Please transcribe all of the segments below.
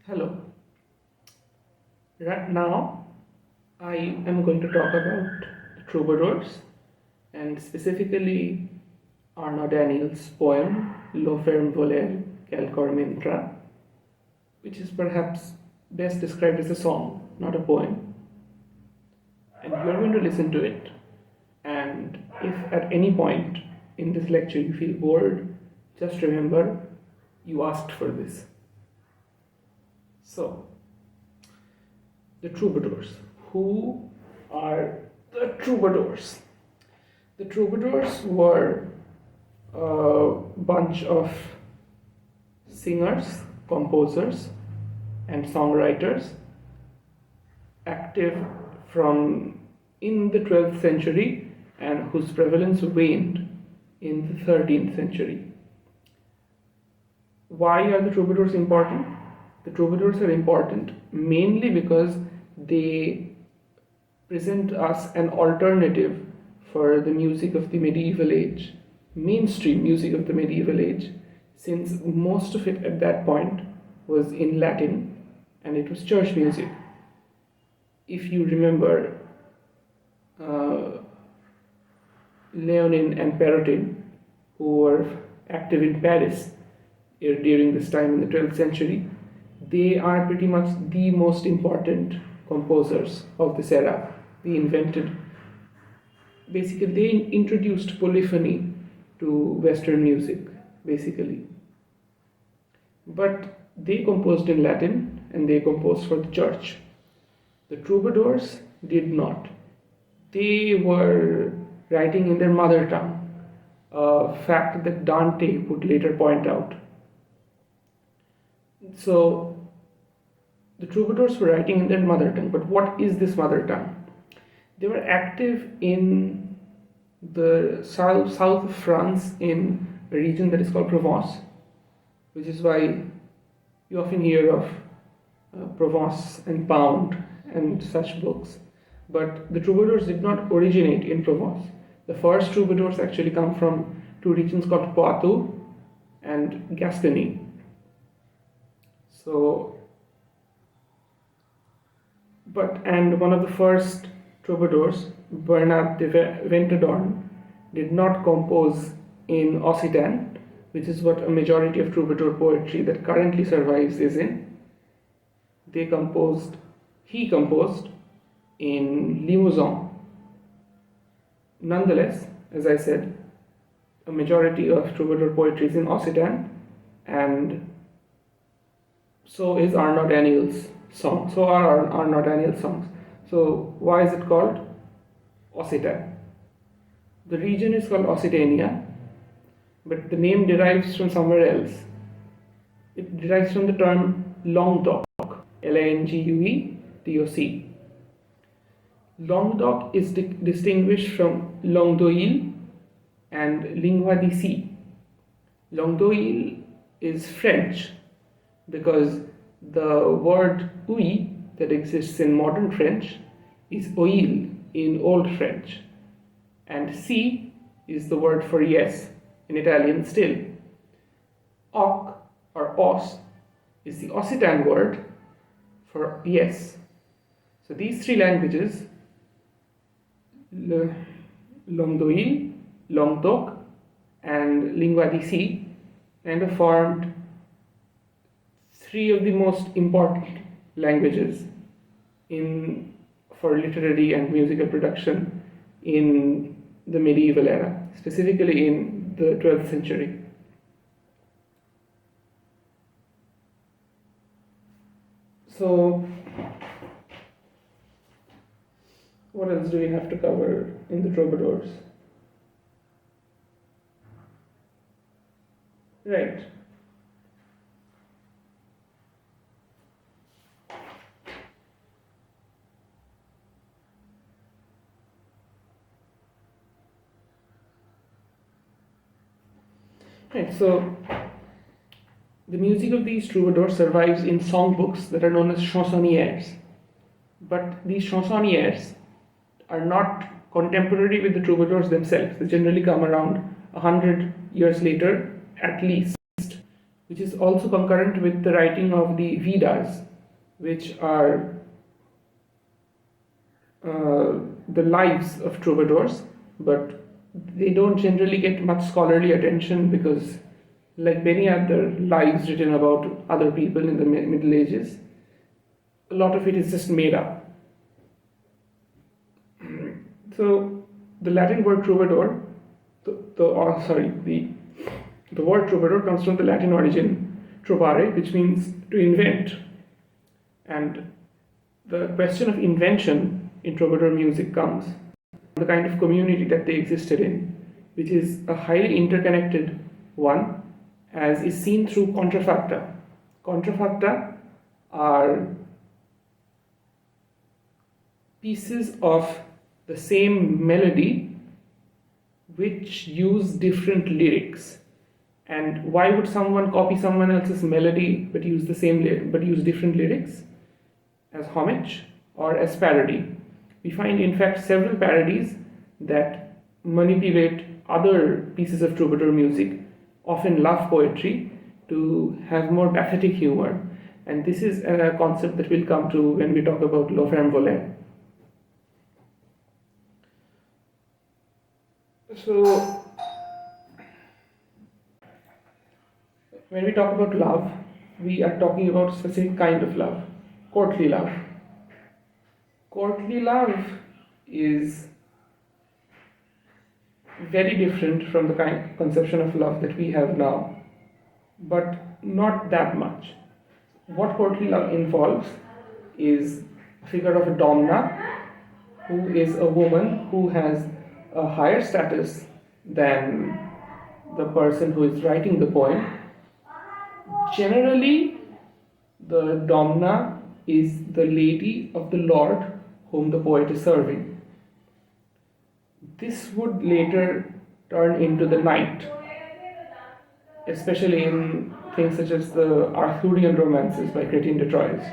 Hello. Right now, I am going to talk about the Troubadours and specifically Arnaut Daniel's poem Le ferm, voler, calcor mentra, which is perhaps best described as a song, not a poem. And you are going to listen to it. And if at any point in this lecture you feel bored, just remember you asked for this. So, the Troubadours. Who are the Troubadours? The Troubadours were a bunch of singers, composers, and songwriters active from in the 12th century and whose prevalence waned in the 13th century. Why are the Troubadours important? The Troubadours are important mainly because they present us an alternative for the music of the medieval age, mainstream music of the medieval age, since most of it at that point was in Latin and it was church music. If you remember Leonin and Perotin, who were active in Paris during this time in the 12th century, they are pretty much the most important composers of this era. They introduced polyphony to Western music, basically. But they composed in Latin and they composed for the church. The Troubadours did not. They were writing in their mother tongue, a fact that Dante would later point out. So, the Troubadours were writing in their mother tongue, but what is this mother tongue? They were active in the south of France in a region that is called Provence, which is why you often hear of Provence and Pound and such books. But the Troubadours did not originate in Provence. The first Troubadours actually come from two regions called Poitou and Gascony. And one of the first troubadours, Bernard de Ventadorn, did not compose in Occitan, which is what a majority of troubadour poetry that currently survives is in. He composed in Limousin. Nonetheless, as I said, a majority of troubadour poetry is in Occitan, and so is Arnaut Daniel's song. So are Arnaut Daniel's songs. So why is it called Occitan? The region is called Occitania, but the name derives from somewhere else. It derives from the term Languedoc, Languedoc. Languedoc is distinguished from Languedoil and Lingua d'ici. Languedoil is French because the word oui that exists in modern French is oil in Old French, and si is the word for yes in Italian still. Oc or os is the Occitan word for yes. So these three languages, Languedoil, Languedoc, and Lingua d'ici, kind of formed three of the most important languages for literary and musical production in the medieval era, specifically in the 12th century. So, what else do we have to cover in the Troubadours? Right. Right, so the music of these troubadours survives in songbooks that are known as chansonnières. But these chansonnières are not contemporary with the troubadours themselves. They generally come around 100 years later, at least. which is also concurrent with the writing of the Vedas, which are the lives of troubadours, but they don't generally get much scholarly attention because, like many other lives written about other people in the Middle Ages, a lot of it is just made up. So the Latin word troubadour, the word troubadour comes from the Latin origin trovare, which means to invent. And the question of invention in troubadour music comes from the kind of community that they existed in, which is a highly interconnected one, as is seen through contrafacta. Contrafacta are pieces of the same melody which use different lyrics. And why would someone copy someone else's melody but use different lyrics? As homage or as parody. We find in fact several parodies that manipulate other pieces of troubadour music, often love poetry, to have more pathetic humor. And this is a concept that we'll come to when we talk about ferm, voler. So, when we talk about love, we are talking about a specific kind of love, courtly love. Courtly love is very different from the kind of conception of love that we have now, but not that much. What courtly love involves is a figure of a domna, who is a woman who has a higher status than the person who is writing the poem. Generally, the domna is the lady of the lord whom the poet is serving. This would later turn into the knight, especially in things such as the Arthurian romances by Chrétien de Troyes.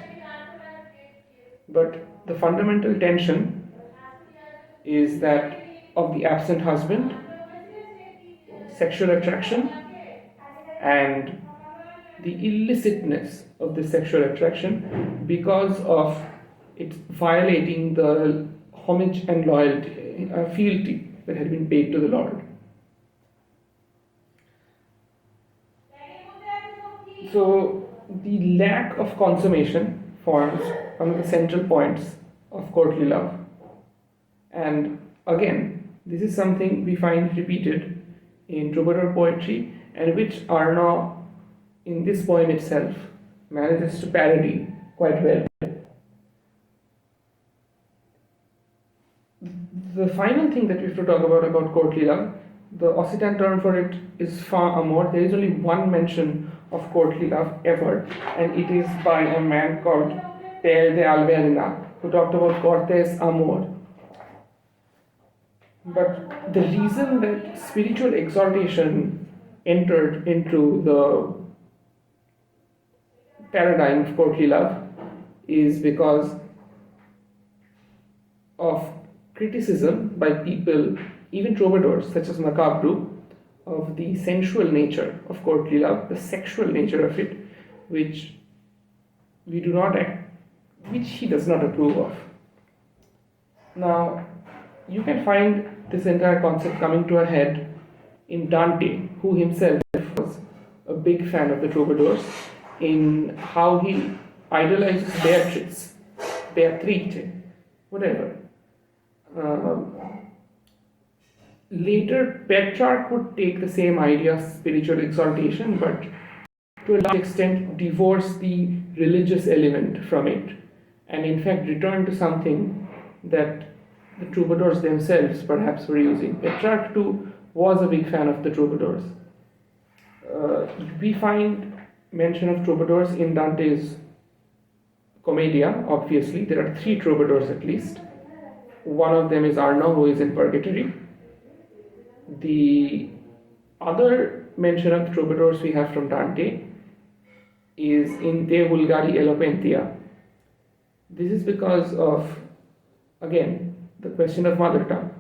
But the fundamental tension is that of the absent husband, sexual attraction, and the illicitness of the sexual attraction because of it violating the homage and loyalty, fealty that had been paid to the Lord. So the lack of consummation forms one of the central points of courtly love. And again, this is something we find repeated in troubadour poetry, and which Arnaut, in this poem itself, manages to parody quite well. The final thing that we have to talk about courtly love, the Occitan term for it is fin amour. There is only one mention of courtly love ever, and it is by a man called Pere de Alverna, who talked about cortes amour. But the reason that spiritual exaltation entered into the paradigm of courtly love is because of criticism by people, even troubadours such as Macabre, of the sensual nature of courtly love, the sexual nature of it, which he does not approve of. Now, you can find this entire concept coming to a head in Dante, who himself was a big fan of the troubadours, in how he idolizes Beatrice, whatever. Later, Petrarch would take the same idea of spiritual exaltation, but to a large extent divorce the religious element from it, and in fact return to something that the troubadours themselves perhaps were using. Petrarch too was a big fan of the troubadours. We find mention of troubadours in Dante's Commedia, obviously. There are 3 troubadours at least. One of them is Arnaut, who is in purgatory. The other mention of troubadours we have from Dante is in De Vulgari Eloquentia. This is because of, again, the question of mother tongue.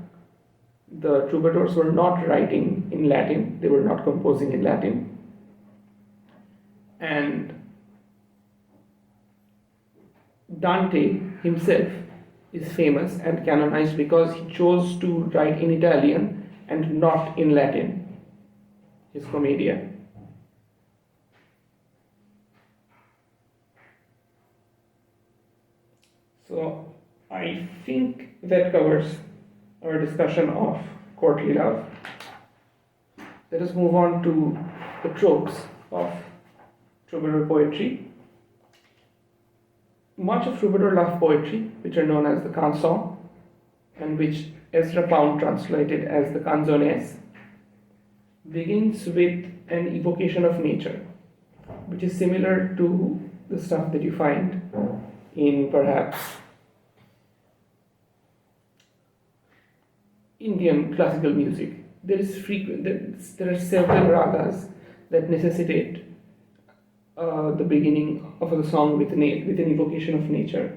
The troubadours were not writing in Latin, they were not composing in Latin. And Dante himself is famous and canonized because he chose to write in Italian and not in Latin, his Commedia. So I think that covers our discussion of courtly love. Let us move on to the tropes of troubadour poetry. Much of troubadour love poetry, which are known as the cançons, and which Ezra Pound translated as the canzones, begins with an evocation of nature, which is similar to the stuff that you find in perhaps Indian classical music. There are several ragas that necessitate the beginning of a song with an evocation of nature.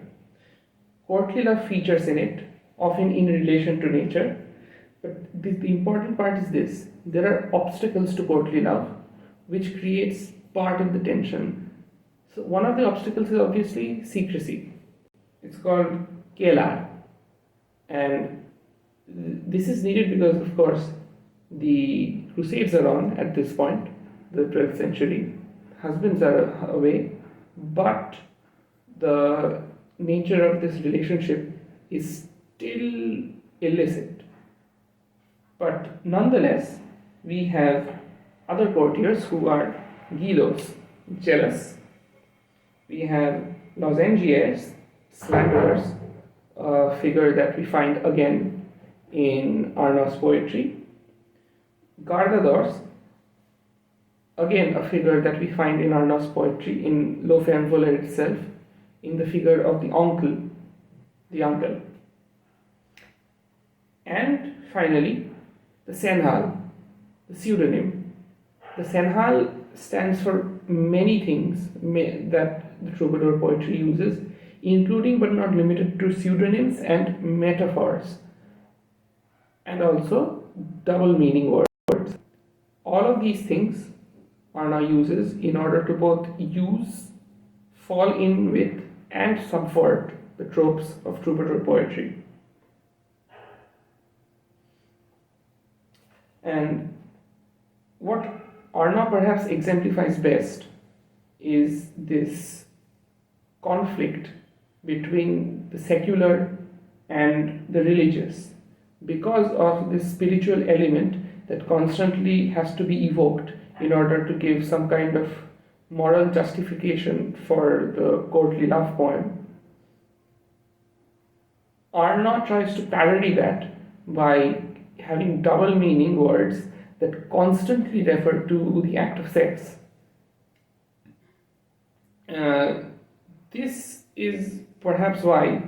Courtly love features in it, often in relation to nature, but the important part is this: there are obstacles to courtly love, which creates part of the tension. So one of the obstacles is obviously secrecy. It's called kelar, and this is needed because, of course, the Crusades are on at this point, the 12th century. Husbands are away, but the nature of this relationship is still illicit. But nonetheless, we have other courtiers who are gilos, jealous. We have lozengiers, slanderers, a figure that we find again in Arnaut's poetry. Gardadours, again a figure that we find in Arnaut's poetry, in ferm, voler itself, in the figure of the uncle. And finally, the senhal, the pseudonym. The senhal stands for many things that the troubadour poetry uses, including but not limited to pseudonyms and metaphors, and also double meaning words. All of these things Arnaut uses in order to both use, fall in with, and subvert the tropes of troubadour poetry. And what Arnaut perhaps exemplifies best is this conflict between the secular and the religious, because of this spiritual element that constantly has to be evoked in order to give some kind of moral justification for the courtly love poem. Arnaut tries to parody that by having double meaning words that constantly refer to the act of sex. This is perhaps why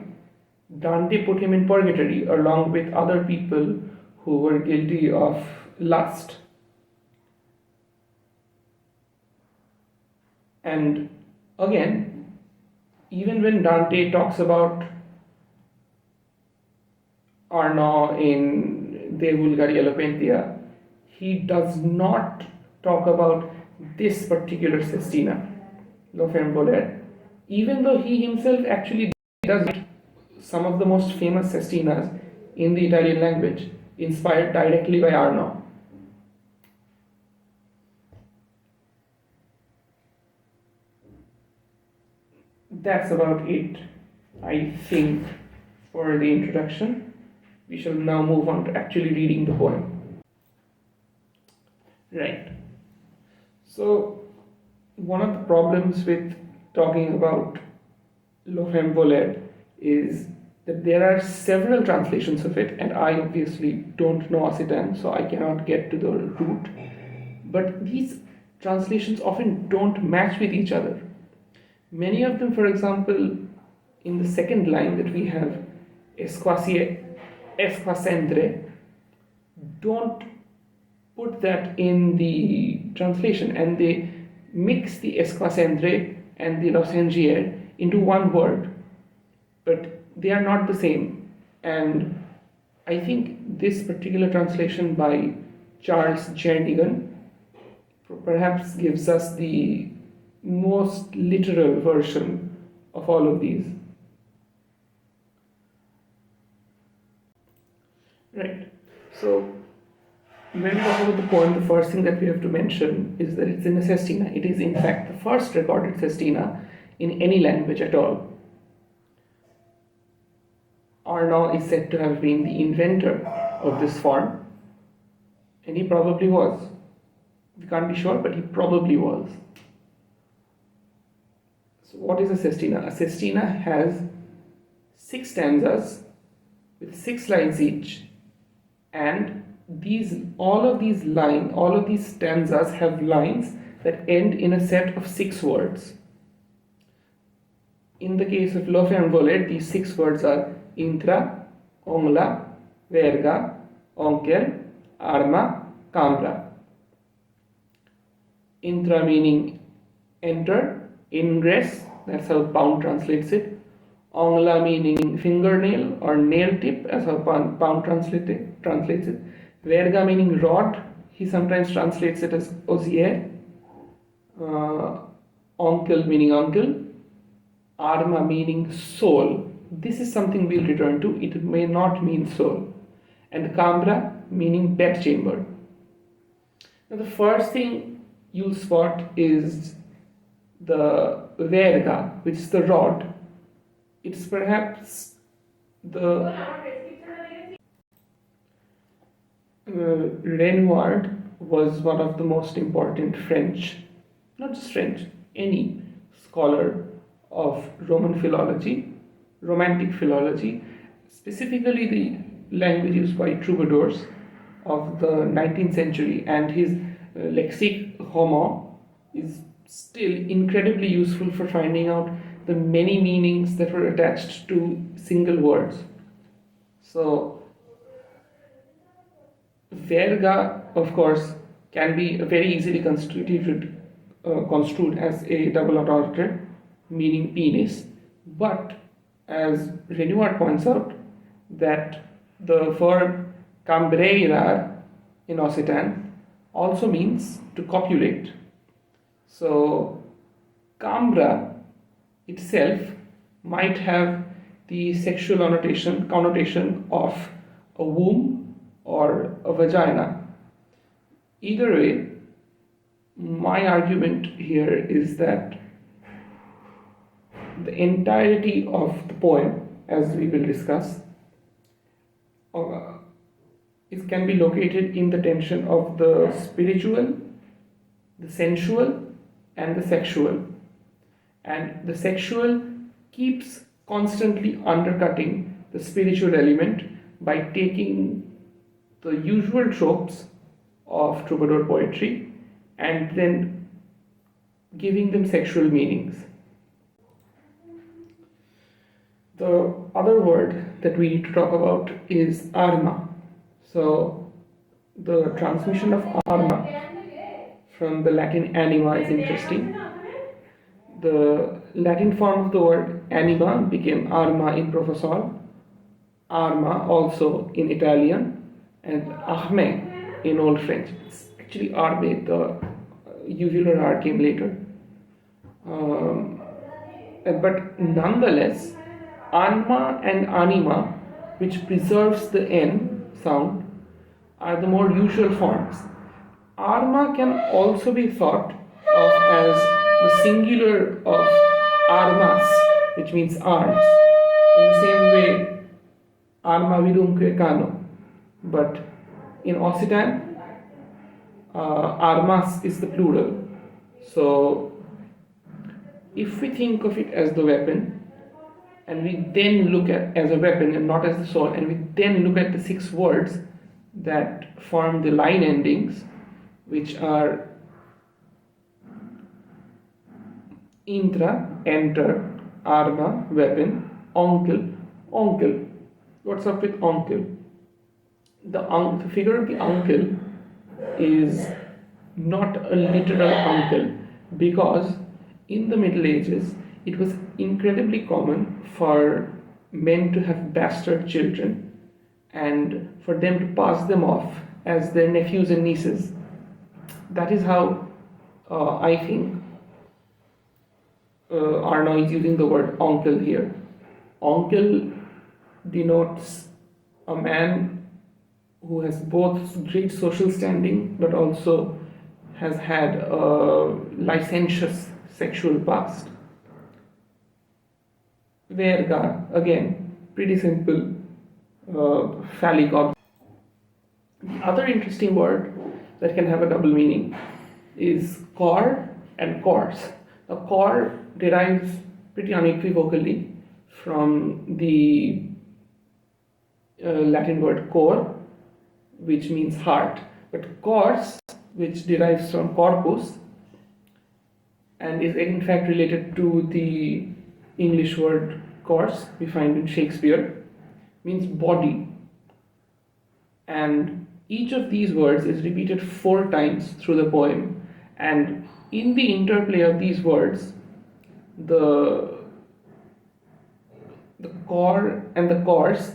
Dante put him in purgatory along with other people who were guilty of lust. And again, even when Dante talks about Arnaut in De Vulgari Eloquentia, he does not talk about this particular sestina, Lo Femme Voler, even though he himself actually does some of the most famous sestinas in the Italian language, inspired directly by Arnaut. That's about it, I think, for the introduction. We shall now move on to actually reading the poem. Right. So, one of the problems with talking about Lo Femme Voler is that there are several translations of it, and I obviously don't know Occitan, so I cannot get to the root. But these translations often don't match with each other. Many of them, for example, in the second line that we have, esquacendre, don't put that in the translation, and they mix the esquacendre and the lozengier into one word, but they are not the same. And I think this particular translation by Charles Jernigan perhaps gives us the most literal version of all of these. Right. So when we talk about the poem, the first thing that we have to mention is that it's in a sestina. It is in fact the first recorded sestina in any language at all. Arnaut is said to have been the inventor of this form, and he probably was. We can't be sure, but he probably was. So what is a sestina? A sestina has 6 stanzas with 6 lines each, and all of these stanzas have lines that end in a set of 6 words. In the case of le ferm voler, these 6 words are intra, ongla, verga, onkel, arma, cambra. Intra meaning enter, ingress, that's how Pound translates it. Ongla meaning fingernail or nail tip, as how Pound translates it. Verga meaning rod, he sometimes translates it as osier. Onkel meaning uncle. Arma meaning soul. This is something we'll return to. It may not mean soul. And cambra meaning bedchamber. Now the first thing you'll spot is the verga, which is the rod. It's perhaps the Renoir was one of the most important French, not just French, any scholar of Roman philology, Romantic philology, specifically the language used by troubadours of the 19th century, and his lexique roman is still incredibly useful for finding out the many meanings that were attached to single words. So verga, of course, can be very easily construed as a double entendre meaning penis, but as Renoir points out, that the verb cambreirar in Occitan also means to copulate. So cambra itself might have the sexual connotation of a womb or a vagina. Either way, my argument here is that the entirety of the poem, as we will discuss, it can be located in the tension of the spiritual, the sensual, and the sexual. And the sexual keeps constantly undercutting the spiritual element by taking the usual tropes of troubadour poetry and then giving them sexual meanings. The other word that we need to talk about is arma. So the transmission of arma from the Latin anima is interesting. The Latin form of the word anima became arma in Provençal, arma also in Italian, and arme in Old French. It's actually arme, the uvular R came later. But nonetheless, anima and anima, which preserves the N sound, are the more usual forms. Arma can also be thought of as the singular of armas, which means arms, in the same way arma vidumque cano. But in Occitan, armas is the plural. So if we think of it as the weapon, and we then look at as a weapon and not as the sword, and we then look at the 6 words that form the line endings, which are intra, enter, arma, weapon, onkel. What's up with onkel? The figure of the uncle is not a literal uncle, because in the Middle Ages it was incredibly common for men to have bastard children and for them to pass them off as their nephews and nieces. That is how I think Arnaut is using the word oncle here. Oncle denotes a man who has both great social standing but also has had a licentious sexual past. Verga, again, pretty simple phallic object. The other interesting word that can have a double meaning is cor and course. Now, cor derives pretty unequivocally from the Latin word cor, which means heart, but course, which derives from corpus and is in fact related to the English word course we find in Shakespeare, means body. And each of these words is repeated 4 times through the poem, and in the interplay of these words, the core and the course,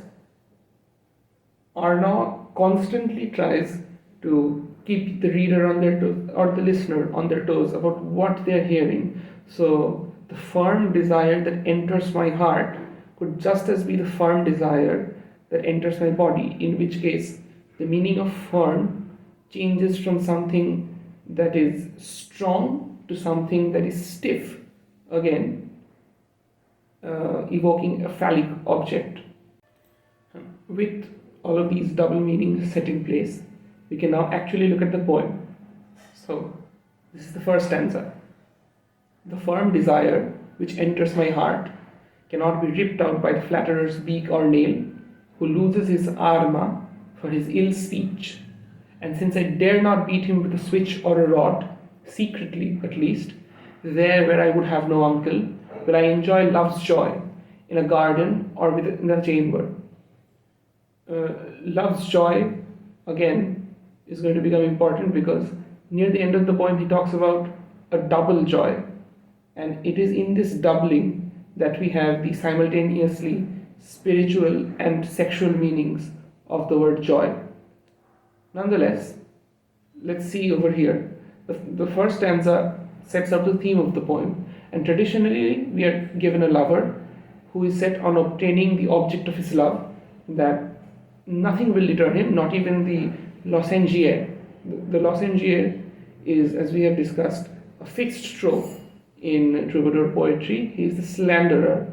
Arnaut constantly tries to keep the reader on their toes, or the listener on their toes about what they're hearing. So the firm desire that enters my heart could just as be the firm desire that enters my body, in which case the meaning of firm changes from something that is strong to something that is stiff, again evoking a phallic object. With all of these double meanings set in place, we can now actually look at the poem. So, this is the first stanza. The firm desire which enters my heart cannot be ripped out by the flatterer's beak or nail, who loses his arma for his ill speech. And since I dare not beat him with a switch or a rod, secretly at least, there where I would have no uncle, will I enjoy love's joy, in a garden or within a chamber. Love's joy, again, is going to become important because near the end of the poem he talks about a double joy. And it is in this doubling that we have the simultaneously spiritual and sexual meanings of the word joy. Nonetheless, let's see over here. The first stanza sets out the theme of the poem, and traditionally we are given a lover who is set on obtaining the object of his love, that nothing will deter him, not even the losangier. The losangier is, as we have discussed, a fixed trope in troubadour poetry. He is the slanderer.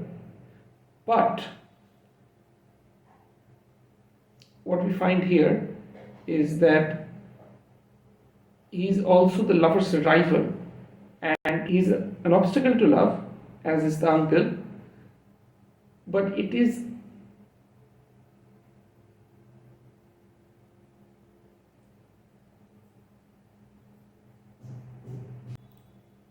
But what we find here is that he is also the lover's rival, and he is an obstacle to love, as is the uncle, but it is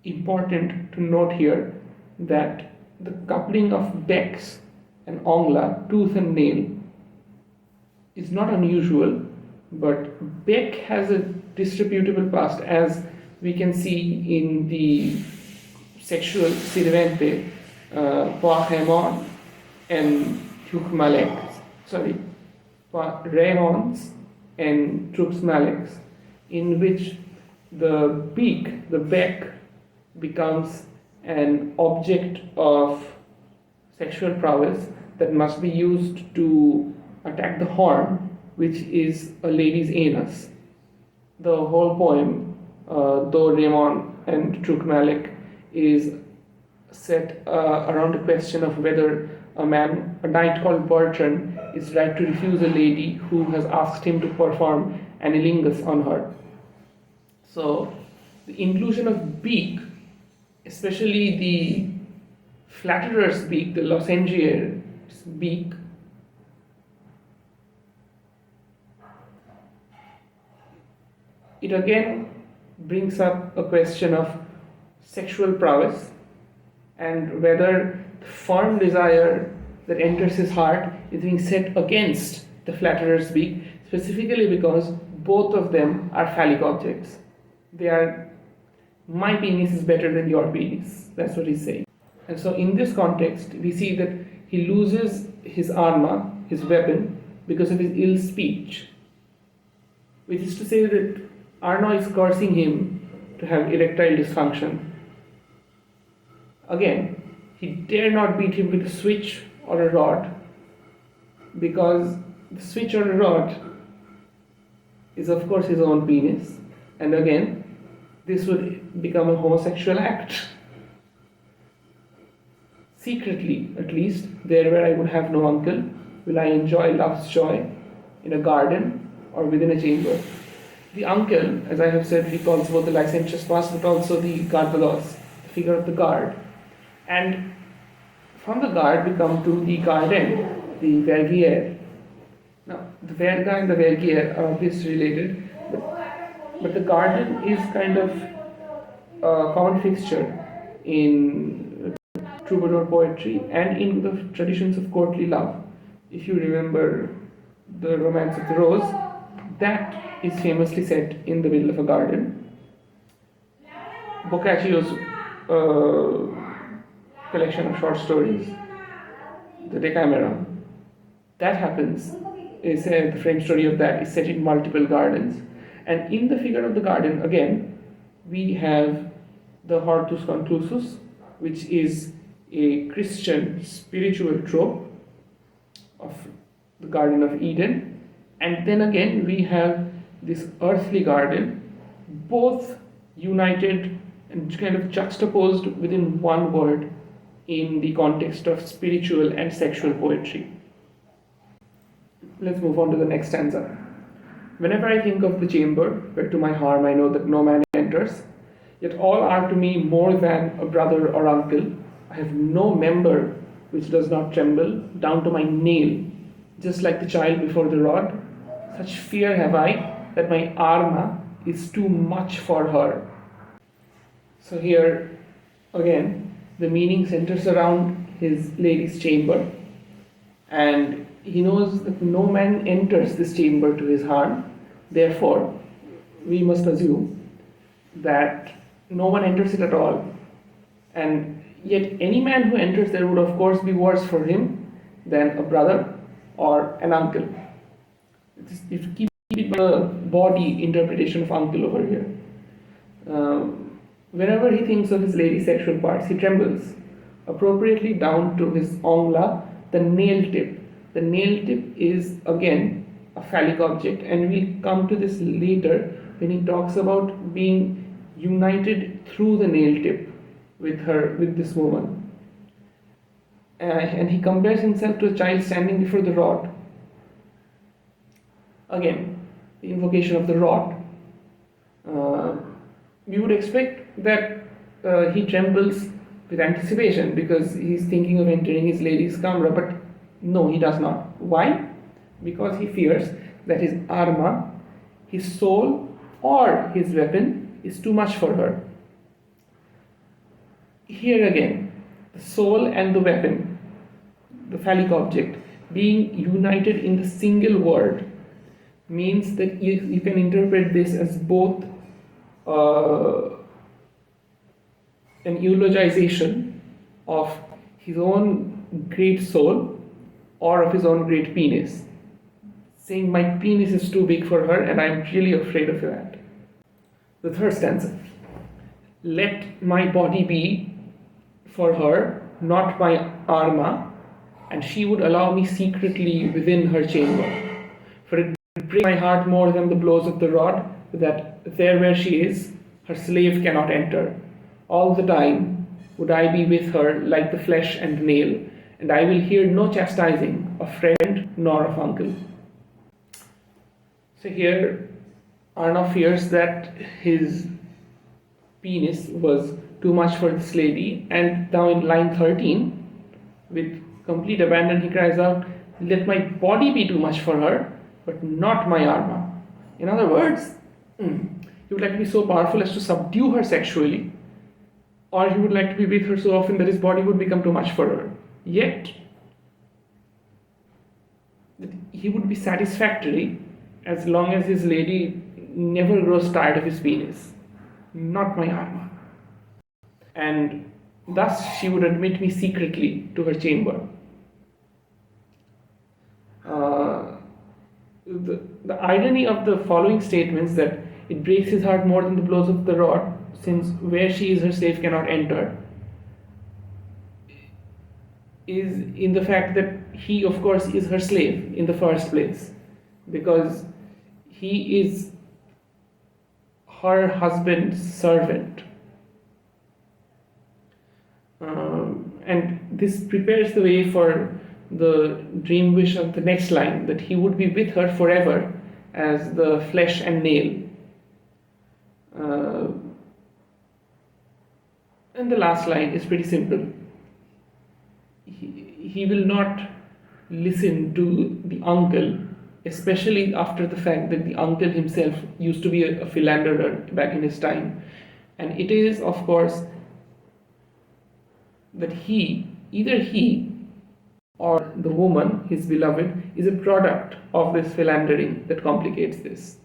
important to note here that the coupling of bex and ongla, tooth and nail, is not unusual, but bec has a disreputable past, as we can see in the sexual sirvente, Poahemon and Trukmalek, Raymons and Truxmaleks, in which the beak, the bec, becomes an object of sexual prowess that must be used to attack the horn, which is a lady's anus. The whole poem, though Raymond and Trukmalek, is set around the question of whether a knight called Bertrand, is right to refuse a lady who has asked him to perform anilingus on her. So the inclusion of beak, especially the flatterer's beak, the lozengier's beak, it again brings up a question of sexual prowess and whether the firm desire that enters his heart is being set against the flatterer's beak, specifically because both of them are phallic objects. They are, my penis is better than your penis. That's what he's saying. And so in this context, we see that he loses his arma, his weapon, because of his ill speech, which is to say that Arnaut is cursing him to have erectile dysfunction. Again, he dare not beat him with a switch or a rod, because the switch or a rod is of course his own penis, and again, this would become a homosexual act. Secretly, at least, there where I would have no uncle, will I enjoy love's joy in a garden or within a chamber. The uncle, as I have said, recalls both the licentious past but also the garbalos, the figure of the guard. And from the guard we come to the garden, the vergier. Now, the verga and the vergier are obviously related, but the garden is kind of a common fixture in troubadour poetry and in the traditions of courtly love. If you remember the Romance of the Rose, that is famously set in the middle of a garden. Boccaccio's collection of short stories, the Decameron, that happens, is the frame story of that is set in multiple gardens. And in the figure of the garden, again, we have the Hortus Conclusus, which is a Christian spiritual trope of the Garden of Eden. And then again, we have this earthly garden, both united and kind of juxtaposed within one word in the context of spiritual and sexual poetry. Let's move on to the next stanza. Whenever I think of the chamber, where to my harm I know that no man enters, yet all are to me more than a brother or uncle. I have no member which does not tremble, down to my nail, just like the child before the rod. Such fear have I that my arma is too much for her. So here, again, the meaning centers around his lady's chamber, and he knows that no man enters this chamber to his harm. Therefore, we must assume that no one enters it at all. And yet any man who enters there would of course be worse for him than a brother or an uncle. You have to keep it by the body interpretation of uncle over here. Whenever he thinks of his lady's sexual parts, he trembles, appropriately down to his ongla, the nail tip. The nail tip is again a phallic object, and we'll come to this later when he talks about being united through the nail tip with this woman. And he compares himself to a child standing before the rod. Again, the invocation of the rod. We would expect that he trembles with anticipation because he's thinking of entering his lady's kamra, but no, he does not. Why? Because he fears that his arma, his soul, or his weapon is too much for her. Here again, the soul and the weapon, the phallic object, being united in the single word means that you can interpret this as both an eulogization of his own great soul or of his own great penis, saying my penis is too big for her and I'm really afraid of that. The third stanza. Let my body be for her, not my arma, and she would allow me secretly within her chamber. For it would break my heart more than the blows of the rod, that there where she is, her slave cannot enter. All the time would I be with her like the flesh and nail, and I will hear no chastising of friend nor of uncle. So here Arnaut fears that his penis was too much for this lady, and now in line 13, with complete abandon, he cries out, let my body be too much for her, but not my arma. In other words, he would like to be so powerful as to subdue her sexually, or he would like to be with her so often that his body would become too much for her. Yet, he would be satisfactory as long as his lady never grows tired of his penis. Not my arma. And thus she would admit me secretly to her chamber. The irony of the following statements, that it breaks his heart more than the blows of the rod, since where she is her slave cannot enter, is in the fact that he, of course, is her slave in the first place, because he is her husband's servant. And this prepares the way for the dream wish of the next line, that he would be with her forever as the flesh and nail. And the last line is pretty simple. He will not listen to the uncle, especially after the fact that the uncle himself used to be a philanderer back in his time. And it is, of course, that either he or the woman, his beloved, is a product of this philandering that complicates this.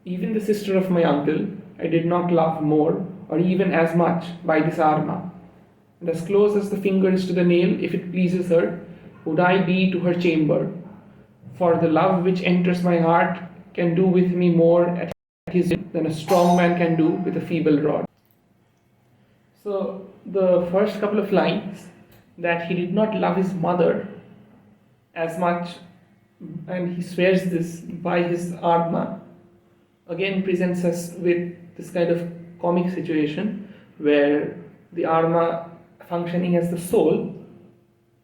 Even the sister of my uncle I did not love more or even as much by this Arma. And as close as the finger is to the nail, if it pleases her, would I be to her chamber. For the love which enters my heart can do with me more at his will than a strong man can do with a feeble rod. So the first couple of lines, that he did not love his mother as much, and he swears this by his Arma, again presents us with this kind of comic situation where the Arma functioning as the soul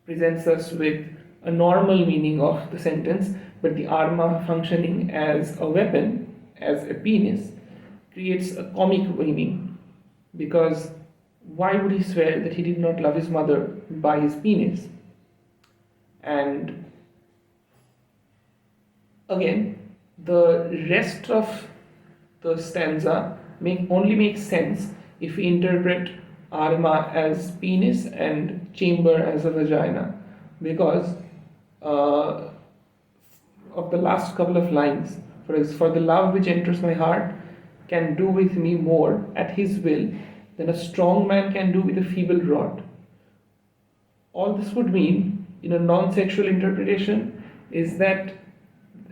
presents us with a normal meaning of the sentence, but the Arma functioning as a weapon, as a penis, creates a comic meaning, because why would he swear that he did not love his mother by his penis? And again, the rest of the stanza only makes sense if we interpret Arma as penis and chamber as a vagina, because of the last couple of lines. For the love which enters my heart can do with me more at his will than a strong man can do with a feeble rod. All this would mean, in a non-sexual interpretation, is that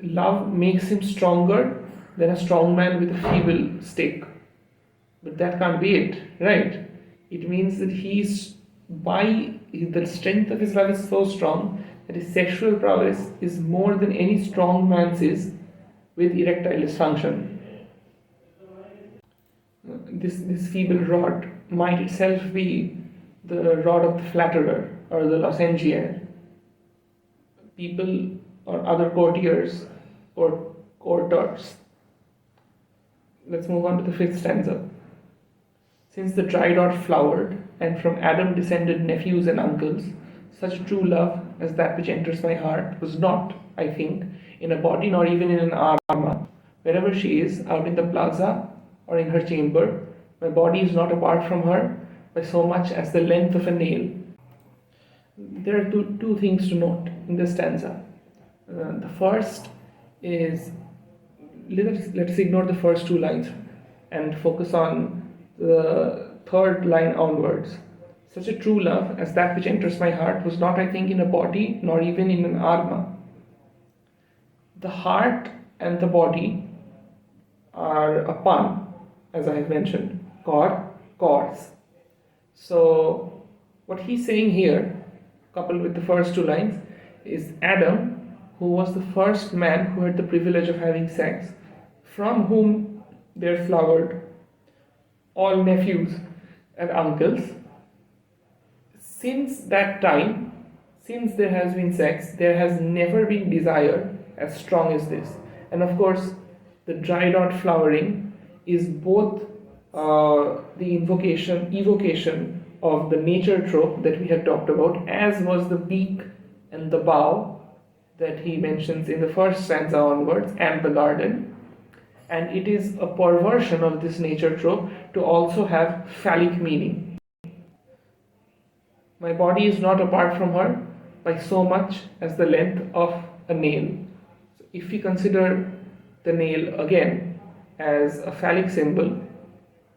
love makes him stronger than a strong man with a feeble stick. But that can't be it, right? It means that the strength of his love is so strong that his sexual prowess is more than any strong man's is with erectile dysfunction. This feeble rod might itself be the rod of the flatterer or the lozengier. People or other courtiers or courtiers. Let's move on to the fifth stanza. Since the dry-dot flowered, and from Adam descended nephews and uncles, such true love as that which enters my heart was not, I think, in a body nor even in an Arma. Wherever she is, out in the plaza or in her chamber, my body is not apart from her by so much as the length of a nail. There are two things to note in this stanza. The first is, let's ignore the first two lines and focus on the third line onwards. Such a true love as that which enters my heart was not, I think, in a body nor even in an Arma. The heart and the body are a pun, as I have mentioned, cors. So what he's saying here, coupled with the first two lines, is Adam, who was the first man who had the privilege of having sex, from whom there flowered all nephews and uncles. Since that time, since there has been sex, there has never been desire as strong as this. And of course, the dry-dot flowering is both the evocation of the nature trope that we had talked about, as was the beak and the bow that he mentions in the first stanza onwards, and the garden. And it is a perversion of this nature trope to also have phallic meaning. My body is not apart from her by so much as the length of a nail. So if we consider the nail again as a phallic symbol,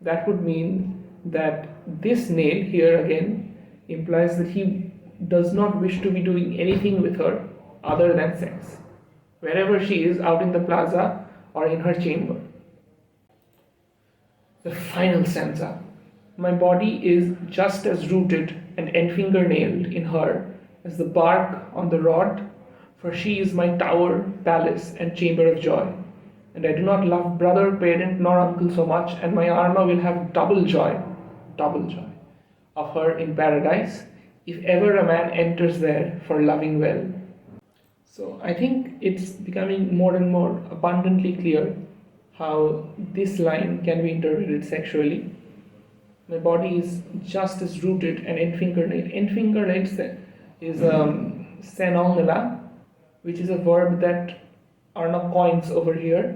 that would mean that this nail here again implies that he does not wish to be doing anything with her other than sex, wherever she is, out in the plaza or in her chamber. The final stanza, My body is just as rooted and enfinger-nailed in her as the bark on the rod, for she is my tower, palace, and chamber of joy. And I do not love brother, parent, nor uncle so much, and my Arma will have double joy, of her in paradise, if ever a man enters there for loving well. So I think it's becoming more and more abundantly clear how this line can be interpreted sexually. My body is just as rooted and enfingernailed. Enfingernailed is senongla, which is a verb that Arnaut coins over here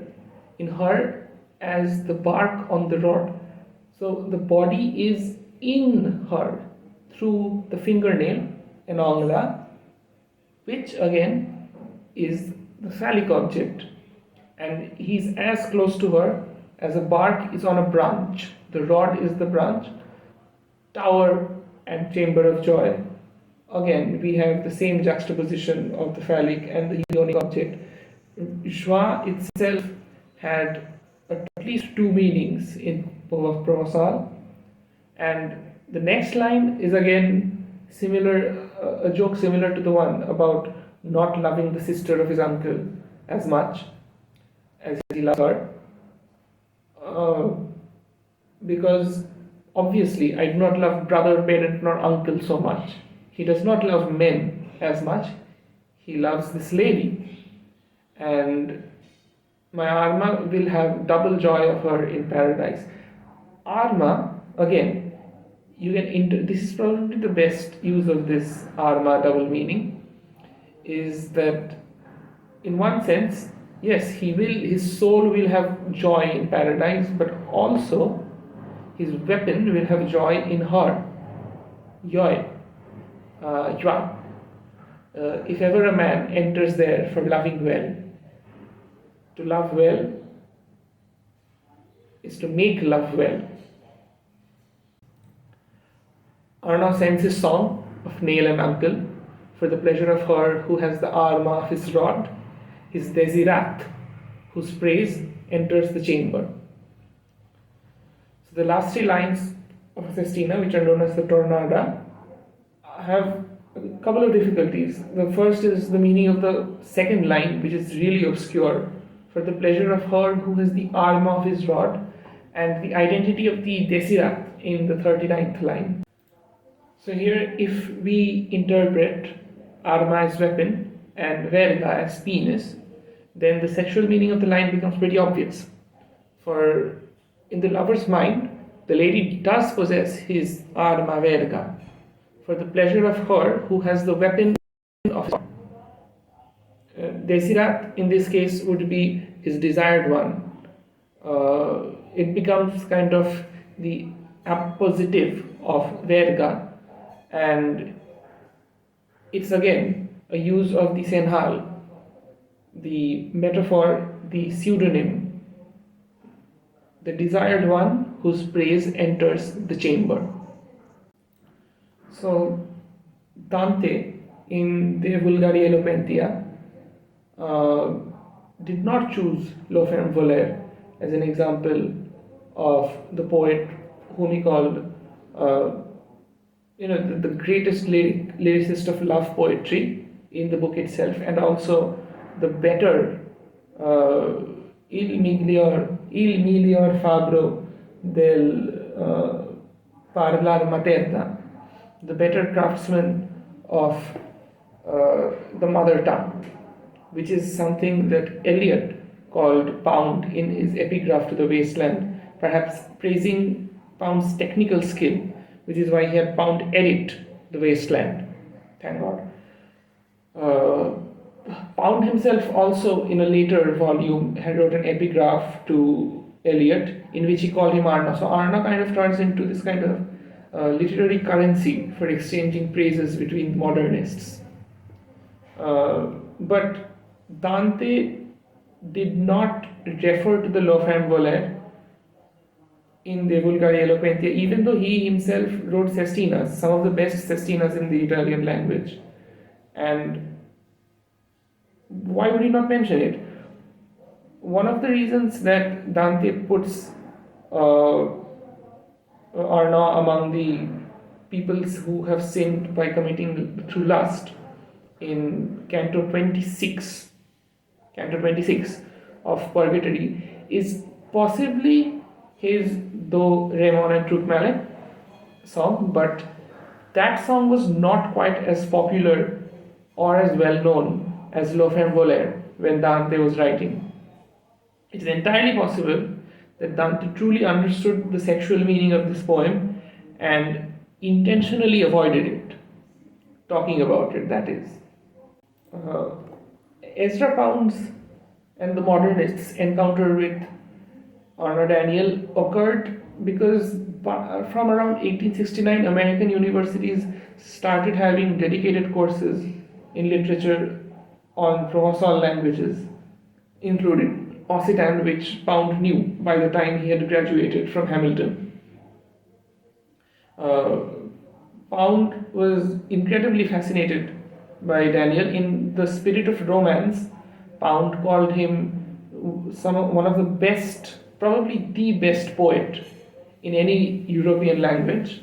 in her as the bark on the rod. So the body is in her through the fingernail, enongla, which again is the phallic object, and he's as close to her as a bark is on a branch. The rod is the branch. Tower and chamber of joy. Again, we have the same juxtaposition of the phallic and the ionic object. Joie itself had at least two meanings in Provençal, and the next line is again similar, a joke similar to the one about not loving the sister of his uncle as much as he loves her. Because obviously I do not love brother, parent, nor uncle so much. He does not love men as much. He loves this lady. And my Arma will have double joy of her in paradise. Arma, again, you can this is probably the best use of this Arma double meaning, is that in one sense, yes, his soul will have joy in paradise, but also his weapon will have joy in her. Joy. Joie. If ever a man enters there for loving well, to love well is to make love well. Arnaut sends his song of nail and uncle for the pleasure of her who has the Arma of his rod, his desirat, whose praise enters the chamber. So the last three lines of Sestina, which are known as the Tornada, have a couple of difficulties. The first is the meaning of the second line, which is really obscure. For the pleasure of her who has the Arma of his rod, and the identity of the desirat in the 39th line. So here, if we interpret Arma as weapon and verga as penis, then the sexual meaning of the line becomes pretty obvious. For in the lover's mind, the lady does possess his Arma verga, for the pleasure of her who has the weapon of his desirat in this case would be his desired one. It becomes kind of the appositive of verga, and it's again a use of the senhal, the metaphor, the pseudonym, the desired one whose praise enters the chamber. So Dante in De Vulgari Eloquentia did not choose lo ferm voler as an example of the poet whom he called the greatest lyricist of love poetry in the book itself, and also the better il miglior fabbro del parlar materna, the better craftsman of the mother tongue, which is something that Eliot called Pound in his epigraph to the Wasteland, perhaps praising Pound's technical skill, which is why he had Pound edit the Wasteland. Thank God. Pound himself also in a later volume had wrote an epigraph to Eliot in which he called him Arnaut. So Arnaut kind of turns into this kind of literary currency for exchanging praises between modernists. But Dante did not refer to the lo ferm voler in De Vulgari Eloquentia, even though he himself wrote sestinas, some of the best sestinas in the Italian language. And why would he not mention it? One of the reasons that Dante puts Arnaut among the peoples who have sinned by committing through lust in Canto 26 of Purgatory is possibly his Do Raymond and Truth Mallet song, but that song was not quite as popular or as well known as Le Ferm Voler when Dante was writing. It is entirely possible that Dante truly understood the sexual meaning of this poem and intentionally avoided it, talking about it, that is. Uh, Ezra Pound's and the Modernists' encounter with Arnaut Daniel occurred because from around 1869, American universities started having dedicated courses in literature on Provençal languages, including Occitan, which Pound knew by the time he had graduated from Hamilton. Uh, Pound was incredibly fascinated by Daniel. In The Spirit of Romance, Pound called him one of the best, probably the best poet in any European language.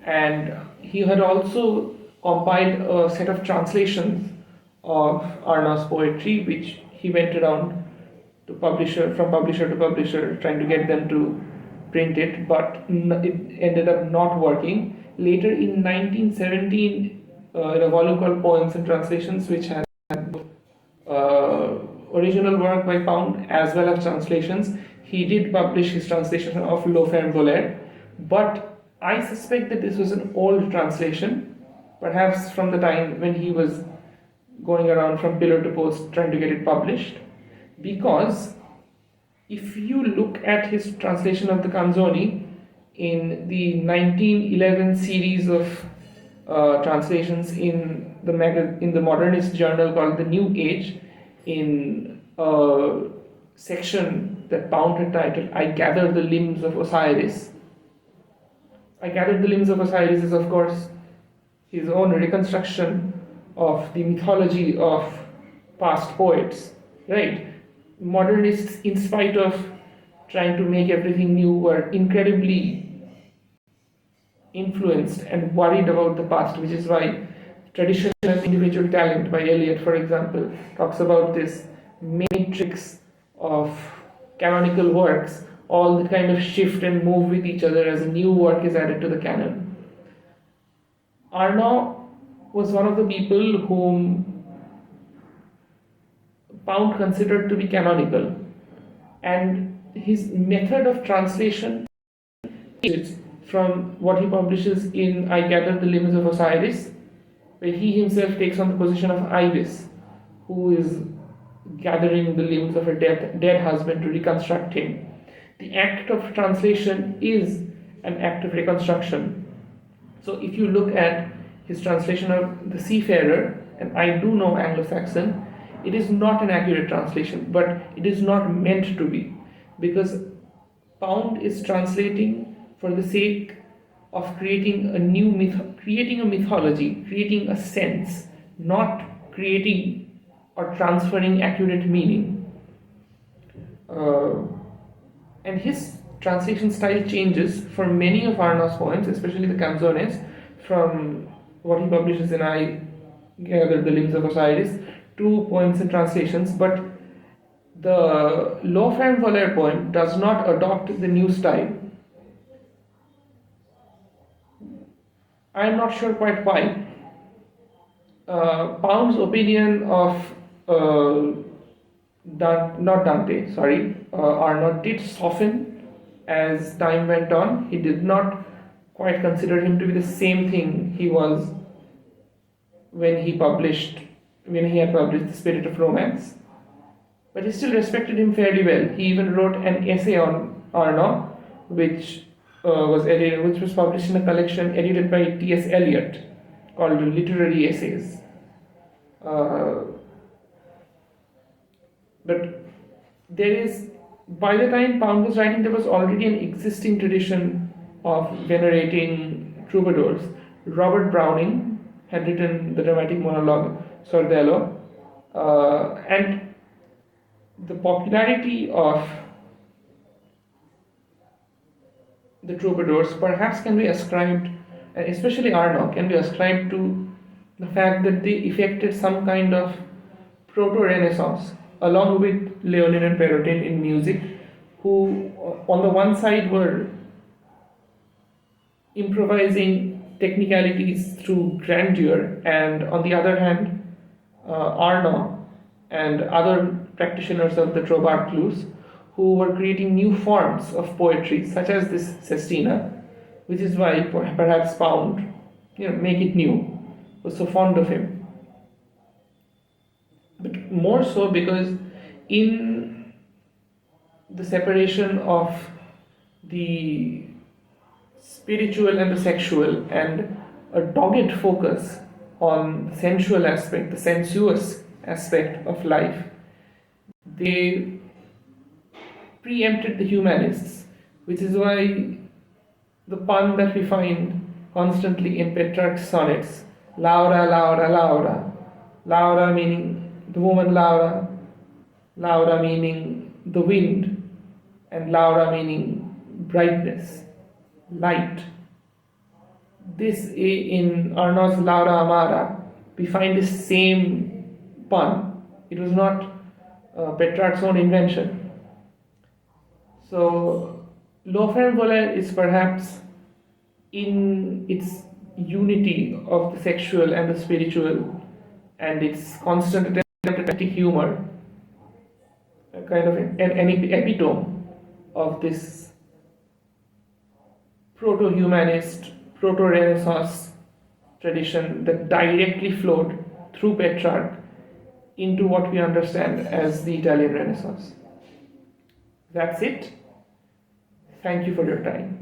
And he had also compiled a set of translations of Arnaut's poetry, which he went around to from publisher to publisher, trying to get them to print it, but it ended up not working. Later in 1917, in a volume called Poems and Translations, which had uh, original work by Pound as well as translations, he did publish his translation of Le Ferm Voler, but I suspect that this was an old translation, perhaps from the time when he was going around from pillar to post trying to get it published, because if you look at his translation of the Canzoni in the 1911 series of translations in the Modernist journal called The New Age, in a section that Pound had titled "I Gather the Limbs of Osiris." "I Gather the Limbs of Osiris" is, of course, his own reconstruction of the mythology of past poets, right? Modernists, in spite of trying to make everything new, were incredibly influenced and worried about the past, which is why Tradition and Individual Talent by Eliot, for example, talks about this matrix of canonical works, all that kind of shift and move with each other as a new work is added to the canon. Arnaut was one of the people whom Pound considered to be canonical, and his method of translation is from what he publishes in "I Gather the Limbs of Osiris," where he himself takes on the position of Ibis, who is gathering the limbs of her dead husband to reconstruct him. The act of translation is an act of reconstruction. So if you look at his translation of The Seafarer, and I do know Anglo-Saxon, it is not an accurate translation, but it is not meant to be, because Pound is translating for the sake of creating a new creating a mythology, creating a sense, not creating or transferring accurate meaning. And his translation style changes for many of Arnaut's poems, especially the canzones, from what he publishes in "I Gather the Limbs of Osiris" to Poems and Translations, but the Le Ferm Voler poem does not adopt the new style. I am not sure quite why. Pound's opinion of not Dante, sorry, Arnaut did soften as time went on. He did not quite consider him to be the same thing he was when he had published The Spirit of Romance, but he still respected him fairly well. He even wrote an essay on Arnaut, which was published in a collection edited by T.S. Eliot called Literary Essays. But by the time Pound was writing, there was already an existing tradition of venerating troubadours. Robert Browning had written the dramatic monologue Sordello, and the popularity of the troubadours perhaps can be ascribed, and especially Arnaut, can be ascribed to the fact that they effected some kind of proto-renaissance along with Leonin and Perotin in music, who on the one side were improvising technicalities through grandeur, and on the other hand, Arnaut and other practitioners of the troubadours who were creating new forms of poetry, such as this sestina, which is why perhaps Pound, make it new, was so fond of him. But more so because in the separation of the spiritual and the sexual, and a dogged focus on the sensual aspect, the sensuous aspect of life, they preempted the humanists, which is why the pun that we find constantly in Petrarch's sonnets, Laura, Laura, Laura, Laura meaning the woman Laura, Laura meaning the wind, and Laura meaning brightness, light. This in Arnaut's Laura Amara, we find this same pun. It was not Petrarch's own invention. So, le ferm voler is perhaps in its unity of the sexual and the spiritual, and its constant attempt at humor, a kind of an epitome of this proto-humanist, proto-Renaissance tradition that directly flowed through Petrarch into what we understand as the Italian Renaissance. That's it. Thank you for your time.